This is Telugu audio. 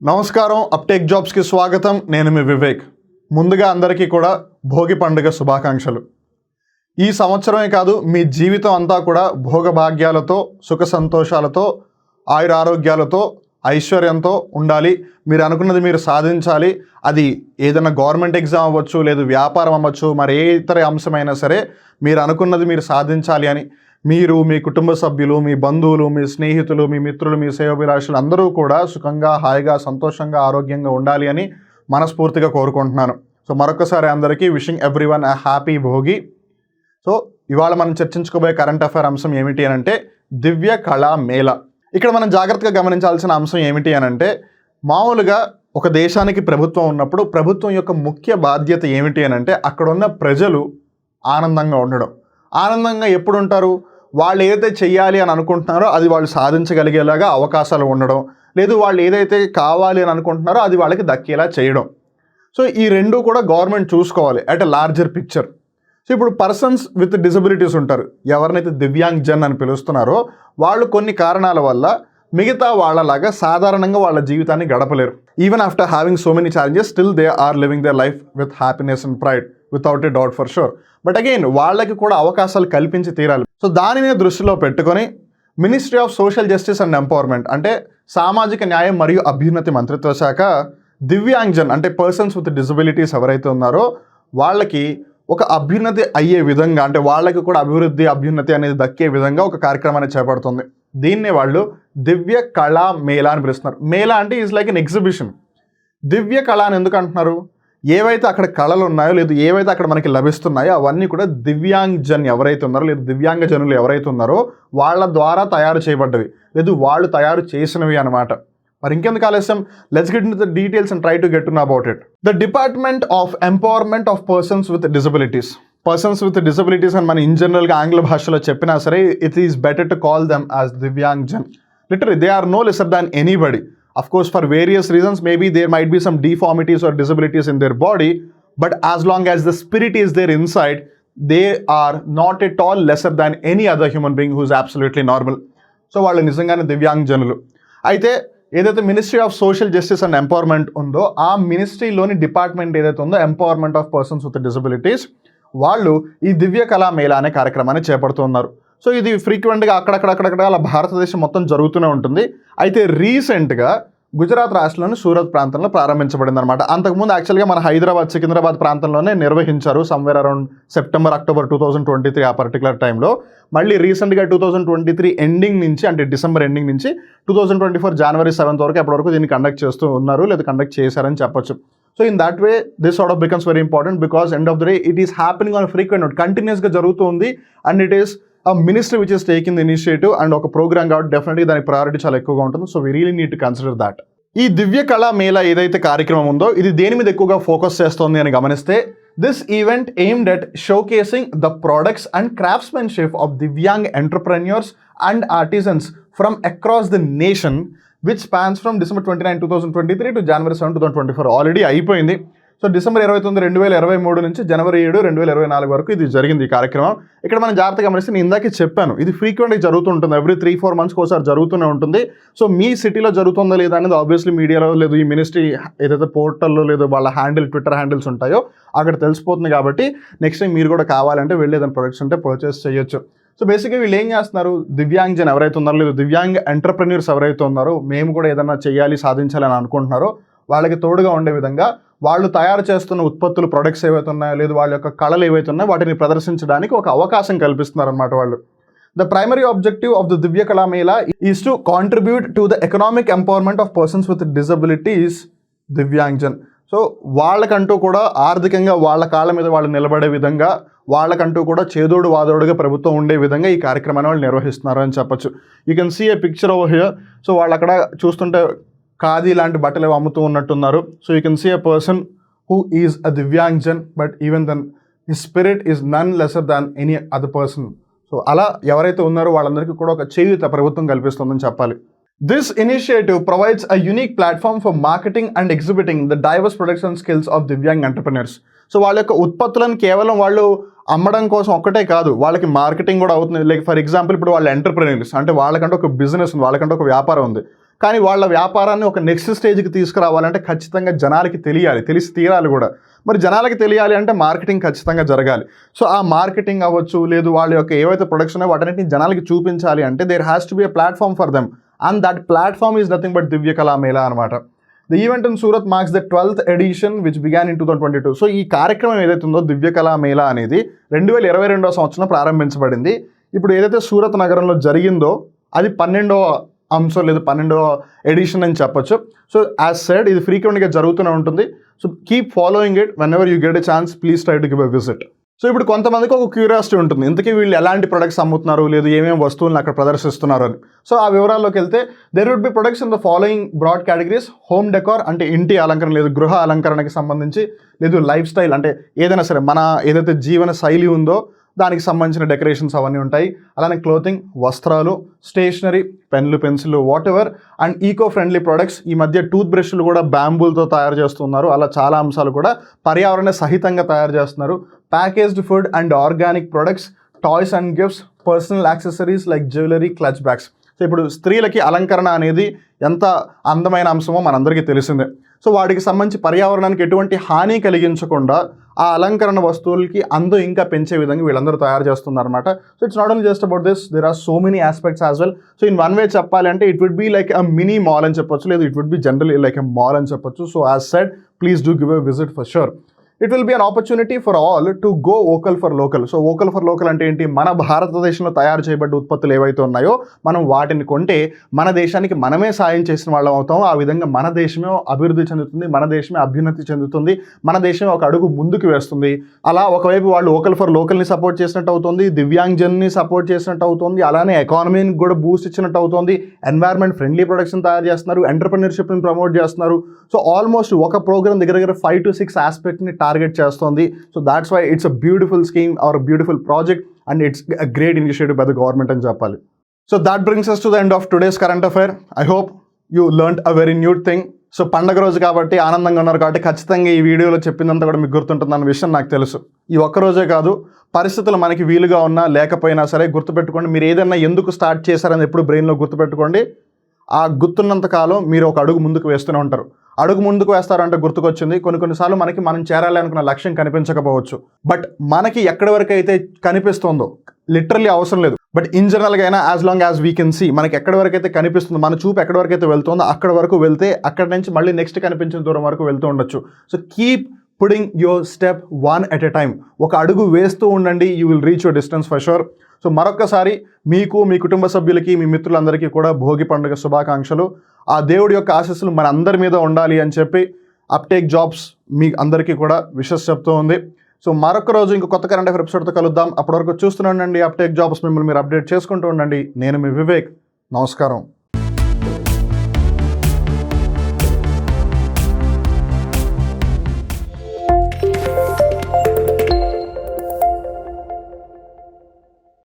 నమస్కారం, అప్టేక్ జాబ్స్కి స్వాగతం. నేను మీ వివేక్. ముందుగా అందరికీ కూడా భోగి పండుగ శుభాకాంక్షలు. ఈ సంవత్సరమే కాదు, మీ జీవితం అంతా కూడా భోగభాగ్యాలతో, సుఖ సంతోషాలతో, ఆయురారోగ్యాలతో, ఐశ్వర్యంతో ఉండాలి. మీరు అనుకున్నది మీరు సాధించాలి. అది ఏదైనా గవర్నమెంట్ ఎగ్జామ్ అవ్వచ్చు, లేదు వ్యాపారం అవ్వచ్చు, మరి ఏ ఇతర అంశమైనా సరే మీరు అనుకున్నది మీరు సాధించాలి అని మీరు, మీ కుటుంబ సభ్యులు, మీ బంధువులు, మీ స్నేహితులు, మీ మిత్రులు, మీ శ్రేయోభిలాషులు అందరూ కూడా సుఖంగా, హాయిగా, సంతోషంగా, ఆరోగ్యంగా ఉండాలి అని మనస్ఫూర్తిగా కోరుకుంటున్నాను. సో మరొకసారి అందరికీ wishing everyone a happy Bhogi. So ఇవాళ మనం చర్చించుకోబోయే కరెంట్ అఫైర్ అంశం ఏమిటి అని అంటే దివ్య కళా మేళ. ఇక్కడ మనం జాగ్రత్తగా గమనించాల్సిన అంశం ఏమిటి అని అంటే, మామూలుగా ఒక దేశానికి ప్రభుత్వం ఉన్నప్పుడు ప్రభుత్వం యొక్క ముఖ్య బాధ్యత ఏమిటి అని అంటే అక్కడ ఉన్న ప్రజలు ఆనందంగా ఉండడం. ఆనందంగా ఎప్పుడు ఉంటారు? వాళ్ళు ఏదైతే చెయ్యాలి అని అనుకుంటున్నారో అది వాళ్ళు సాధించగలిగేలాగా అవకాశాలు ఉండడం, లేదు వాళ్ళు ఏదైతే కావాలి అని అనుకుంటున్నారో అది వాళ్ళకి దక్కేలా చేయడం. సో ఈ రెండు కూడా గవర్నమెంట్ చూసుకోవాలి at a larger picture. So ఇప్పుడు పర్సన్స్ విత్ డిజబిలిటీస్ ఉంటారు, ఎవరినైతే దివ్యాంగ్ జన్ అని పిలుస్తున్నారో వాళ్ళు కొన్ని కారణాల వల్ల మిగతా వాళ్ళలాగా సాధారణంగా వాళ్ళ జీవితాన్ని గడపలేరు. Even after having so many challenges still they are living their life with happiness and pride without a doubt for sure. But again వాళ్ళకి కూడా అవకాశాలు కల్పించి తీరాలి. సో దానిని దృష్టిలో పెట్టుకొని ministry of social justice and empowerment అంటే సామాజిక న్యాయం మరియు అభ్యున్నతి మంత్రిత్వ శాఖ దివ్యాంగ్జన్ అంటే పర్సన్స్ విత్ డిజబిలిటీస్ ఎవరైతే ఉన్నారో వాళ్ళకి ఒక అభ్యున్నతి అయ్యే విధంగా, అంటే వాళ్ళకి కూడా అభివృద్ధి, అభ్యున్నతి అనేది దక్కే విధంగా ఒక కార్యక్రమాన్ని చేపడుతుంది. దీన్నే వాళ్ళు దివ్య కళా మేళా అని పిలుస్తున్నారు. మేళా అంటే ఈజ్ లైక్ ఎన్ ఎగ్జిబిషన్. దివ్య కళ అని ఎందుకు అంటున్నారు? ఏవైతే అక్కడ కళలు ఉన్నాయో, లేదు ఏవైతే అక్కడ మనకి లభిస్తున్నాయో అవన్నీ కూడా దివ్యాంగ్ జన్ ఎవరైతే ఉన్నారో, లేదు దివ్యాంగ జనులు ఎవరైతే ఉన్నారో వాళ్ళ ద్వారా తయారు చేయబడ్డవి, లేదు వాళ్ళు తయారు చేసినవి అనమాట. మరి ఇంకెందుకు ఆలస్యం, let's get into the details and try to get to know about it. The department of empowerment of persons with disabilities. Persons with disabilities అని మనం ఇన్ జనరల్గా ఆంగ్ల భాషలో చెప్పినా సరే, it is better to call them as Divyang Jan. Literally they are no lesser than anybody. Of course, for various reasons, maybe there might be some deformities or disabilities in their body, but as long as the spirit is there inside, they are not at all lesser than any other human being who is absolutely normal. So, వాళ్ళు నిజంగానే దివ్యాంగ్ జనులు. అయితే ఏదైతే ministry of social justice and empowerment ఉందో ఆ మినిస్ట్రీలోని డిపార్ట్మెంట్ ఏదైతే ఉందో empowerment of persons with disabilities, వాళ్ళు ఈ దివ్య కళా మేళా అనే కార్యక్రమాన్ని చేపడుతున్నారు. సో ఇది ఫ్రీక్వెంట్గా అక్కడక్కడ అలా భారతదేశం మొత్తం జరుగుతూనే ఉంటుంది. అయితే రీసెంట్గా గుజరాత్ రాష్ట్రంలోని సూరత్ ప్రాంతంలో ప్రారంభించబడింది అనమాట. అంతకుముందు యాక్చువల్గా మన హైదరాబాద్, సికింద్రాబాద్ ప్రాంతంలోనే నిర్వహించారు సమ్వేర్ అరౌండ్ సెప్టెంబర్, అక్టోబర్ 2023 ఆ పర్టికులర్ టైంలో. మళ్ళీ రీసెంట్గా 2023 ఎండింగ్ నుంచి, అంటే డిసెంబర్ ఎండింగ్ నుంచి 2024 జనవరి 7 వరకు ఎప్పటి వరకు దీన్ని కండక్ట్ చేస్తూ ఉన్నారు, లేదా కండక్ట్ చేశారని చెప్పొచ్చు. So in that way this sort of becomes very important because end of the day it is happening on frequent note, కంటిన్యూస్గా జరుగుతూ ఉంది. And it is a ministry which is taking the initiative and ఒక ప్రోగ్రామ్ కాబట్టి డెఫినెట్లీ దాని ప్రయారిటీ చాలా ఎక్కువగా ఉంటుంది. So we really need to consider that. ఈ దివ్య కళా మేళా ఏదైతే కార్యక్రమం ఉందో ఇది దేని మీద ఎక్కువగా ఫోకస్ చేస్తోంది అని గమనిస్తే, this event aimed at showcasing the products and craftsmanship of divyang entrepreneurs and artisans from across the nation which spans from December 29, 2023 to January 7, 2024. Already అయిపోయింది. సో డిసెంబర్ 29, 2023 నుంచి జనవరి 7, 2024 వరకు ఇది జరిగింది ఈ కార్యక్రమం. ఇక్కడ మనం జాగ్రత్తగా గమనిస్తే నేను ఇందాకే చెప్పాను, ఇది ఫ్రీక్వెంట్గా జరుగుతుంటుంది, ఎవ్రీ 3-4 మంత్స్కి ఒకసారి జరుగుతూనే ఉంటుంది. సో మీ సిటీలో జరుగుతుందా లేదా అనేది ఆబ్వియస్లీ మీడియాలో, లేదు ఈ మినిస్ట్రీ ఏదైతే పోర్టల్లో, లేదు వాళ్ళ ట్విట్టర్ హ్యాండిల్స్ ఉంటాయో అక్కడ తెలిసిపోతుంది. కాబట్టి నెక్స్ట్ టైం మీరు కూడా కావాలంటే వెళ్ళి ఏదైనా ప్రొడక్ట్స్ ఉంటే పర్చేస్ చేయొచ్చు. సో బేసిక్గా వీళ్ళు ఏం చేస్తున్నారు, దివ్యాంగ్ జన్ ఎవరైతే ఉన్నారో, లేదు దివ్యాంగ్ ఎంటర్ప్రెన్యూర్స్ ఎవరైతే ఉన్నారో, మేము కూడా ఏదైనా చేయాలి, సాధించాలి అని అనుకుంటున్నారో వాళ్ళకి తోడుగా ఉండే విధంగా వాళ్ళు తయారు చేస్తున్న ఉత్పత్తులు, ప్రొడక్ట్స్ ఏవైతే ఉన్నాయో, లేదు వాళ్ళ యొక్క కళలు ఏవైతే ఉన్నాయో వాటిని ప్రదర్శించడానికి ఒక అవకాశం కల్పిస్తున్నారు అనమాట వాళ్ళు. The primary objective of the Divya Kala Mela is to contribute to the economic empowerment of persons with disabilities Divyang Jan. So వాళ్ళకంటూ కూడా ఆర్థికంగా వాళ్ళ కాళ్ళ మీద వాళ్ళు నిలబడే విధంగా, వాళ్ళకంటూ కూడా చేదోడు వాదోడుగా ప్రభుత్వం ఉండే విధంగా ఈ కార్యక్రమాన్ని వాళ్ళు నిర్వహిస్తున్నారు అని చెప్పొచ్చు. You can see a picture over here. So వాళ్ళు అక్కడ చూస్తుంటే ఖాదీ లాంటి బట్టలు అమ్ముతూ ఉన్నట్టున్నారు. So you can see a person who is a Divyang Jan, but even then his spirit is none lesser than any other person. So అలా ఎవరైతే ఉన్నారో వాళ్ళందరికీ కూడా ఒక చేయూత ప్రభుత్వం కల్పిస్తుందని చెప్పాలి. This initiative provides a unique platform for marketing and exhibiting the diverse production skills of Divyang entrepreneurs. So వాళ్ళ యొక్క ఉత్పత్తులను కేవలం వాళ్ళు అమ్మడం కోసం ఒక్కటే కాదు, వాళ్ళకి మార్కెటింగ్ కూడా అవుతుంది. లైక్ ఫర్ ఎగ్జాంపుల్ ఇప్పుడు వాళ్ళ ఎంటర్ప్రెన్యూర్స్ అంటే వాళ్ళకంటే ఒక బిజినెస్ ఉంది, వాళ్ళకంటే ఒక వ్యాపారం ఉంది. కానీ వాళ్ళ వ్యాపారాన్ని ఒక నెక్స్ట్ స్టేజ్కి తీసుకురావాలంటే ఖచ్చితంగా జనాలకి తెలియాలి, తెలిసి తీరాలి కూడా. మరి జనాలకి తెలియాలి అంటే మార్కెటింగ్ ఖచ్చితంగా జరగాలి. సో ఆ మార్కెటింగ్ అవ్వచ్చు, లేదు వాళ్ళ యొక్క ఏవైతే ప్రొడక్ట్స్ ఉన్నాయో వాటన్నిటిని జనాలకి చూపించాలి అంటే there has to be a platform for them, and that platform is nothing but Divya Kala Mela అనమాట. The event in Surat marks the 12th edition which began in 2022. So ఈ కార్యక్రమం ఏదైతే ఉందో దివ్య కళా మేళా అనేది 2022వ సంవత్సరం ప్రారంభించబడింది. ఇప్పుడు ఏదైతే సూరత్ నగరంలో జరిగిందో అది 12వ అంశం లేదు 12వ ఎడిషన్ అని చెప్పొచ్చు. సో యాజ్ సెడ్ ఇది ఫ్రీక్వెంట్గా జరుగుతూనే ఉంటుంది. So keep following it, when ever you get a chance please try to give a visit. So ఇప్పుడు కొంతమందికి ఒక క్యూరియాసిటీ ఉంటుంది, ఇంతకీ వీళ్ళు ఎలాంటి ప్రొడక్ట్స్ అమ్ముతున్నారు, లేదు ఏమేమి వస్తువులను అక్కడ ప్రదర్శిస్తున్నారు అని. సో ఆ వివరాల్లోకి వెళ్తే there would be products in the following broad categories: home decor అంటే ఇంటి అలంకరణ, లేదు గృహ అలంకరణకి సంబంధించి, లేదు లైఫ్ స్టైల్ అంటే ఏదైనా సరే మన ఏదైతే జీవన శైలి ఉందో దానికి సంబంధించిన డెకరేషన్స్ అవన్నీ ఉంటాయి. అలానే క్లోతింగ్, వస్త్రాలు, స్టేషనరీ, పెన్లు, pencil, whatever, and eco friendly products. ఈ మధ్య టూత్ బ్రష్లు కూడా బ్యాంబూలతో తయారు చేస్తున్నారు. అలా చాలా అంశాలు కూడా పర్యావరణ సహితంగా తయారు చేస్తున్నారు. Packaged food and organic products, toys and gifts, personal accessories like jewellery, clutch bags. So ఇప్పుడు స్త్రీలకి అలంకరణ అనేది ఎంత అందమైన అంశమో మనందరికీ తెలిసిందే. సో వాటికి సంబంధించి పర్యావరణానికి ఎటువంటి హాని కలిగించకుండా ఆ అలంకరణ వస్తువులకి అందం ఇంకా పెంచే విధంగా వీళ్ళందరూ తయారు చేస్తున్నారు అనమాట. So it's not only just about this, there are so many aspects as well. So in one way చెప్పాలి అంటే it would be like a mini mall అని చెప్పొచ్చు, లేదు it would be general like a mall అని చెప్పొచ్చు. So as said please do give a visit for sure. It will be an opportunity for all to go vocal for local. So vocal for local అంటే ఏంటి? మన భారతదేశంలో తయారు చేయబడ్డ ఉత్పత్తులు ఏవైతే ఉన్నాయో మనం వాటిని కొంటే మన దేశానికి మనమే సాయం చేసిన వాళ్ళం అవుతాము. ఆ విధంగా మన దేశమే అభివృద్ధి చెందుతుంది, మన దేశమే అభ్యున్నతి చెందుతుంది, మన దేశమే ఒక అడుగు ముందుకు వేస్తుంది. అలా ఒకవైపు వాళ్ళు వోకల్ ఫర్ లోకల్ని సపోర్ట్ చేసినట్టు అవుతుంది, దివ్యాంగ్జన్ని సపోర్ట్ చేసినట్టు అవుతుంది, అలానే ఎకానమీని కూడా బూస్ట్ ఇచ్చినట్టు అవుతుంది, ఎన్వైర్న్మెంట్ ఫ్రెండ్లీ ప్రొడక్ట్స్ని తయారు చేస్తున్నారు, ఎంటర్‌ప్రెన్యూర్‌షిప్ని ప్రమోట్ చేస్తున్నారు. సో ఆల్మోస్ట్ ఒక ప్రోగ్రామ్ దగ్గర 5 to 6 ఆస్పెక్ట్ని టార్గెట్ చేస్తోంది. So that's why it's a beautiful scheme or beautiful project and it's a great initiative by the government అని చెప్పాలి. So that brings us to the end of today's current affair. I hope you learnt a very new thing. So పండగ రోజు కాబట్టి ఆనందంగా ఉన్నారు కాబట్టి ఖచ్చితంగా ఈ వీడియోలో చెప్పిందంతా కూడా మీకు గుర్తుంటుందన్న విషయం నాకు తెలుసు. ఈ ఒక్కరోజే కాదు, పరిస్థితులు మనకి వీలుగా ఉన్నా లేకపోయినా సరే గుర్తుపెట్టుకోండి, మీరు ఏదైనా ఎందుకు స్టార్ట్ చేశారని ఎప్పుడు బ్రెయిన్లో గుర్తుపెట్టుకోండి. ఆ గుర్తున్నంత కాలం మీరు ఒక అడుగు ముందుకు వేస్తూనే ఉంటారు. అడుగు ముందుకు వేస్తారంటే గుర్తుకొచ్చింది, కొన్నిసార్లు మనకి మనం చేరాలి అనుకున్న లక్ష్యం కనిపించకపోవచ్చు, బట్ మనకి ఎక్కడి వరకు అయితే కనిపిస్తుందో లిటరల్లీ అవసరం లేదు, బట్ ఇన్ జనరల్గా అయినా as long as we can see మనకి ఎక్కడి వరకు అయితే కనిపిస్తుందో, మన చూపు ఎక్కడి వరకు అయితే వెళ్తుందో అక్కడ వరకు వెళ్తే అక్కడి నుంచి మళ్ళీ నెక్స్ట్ కనిపించిన దూరం వరకు వెళ్తూ ఉండొచ్చు. So keep putting your step one at a time. ఒక అడుగు వేస్తూ ఉండండి, you will reach your distance for sure. So మరొక్కసారి మీకు, మీ కుటుంబ సభ్యులకి, మీ మిత్రులందరికీ కూడా భోగి పండుగ శుభాకాంక్షలు. ఆ దేవుడి యొక్క ఆశీస్సులు మన అందరి మీద ఉండాలి అని చెప్పి అప్టేక్ జాబ్స్ మీ అందరికీ కూడా విషెస్ చెప్తూ ఉంది. సో మరొక రోజు ఇంకో కొత్త కరెంట్ అఫైర్ ఎపిసోడ్తో కలుద్దాం. అప్పటి వరకు చూస్తూనే ఉండండి అప్టేక్ జాబ్స్, మిమ్మల్ని మీరు అప్డేట్ చేసుకుంటూ ఉండండి. నేను మీ వివేక్. నమస్కారం.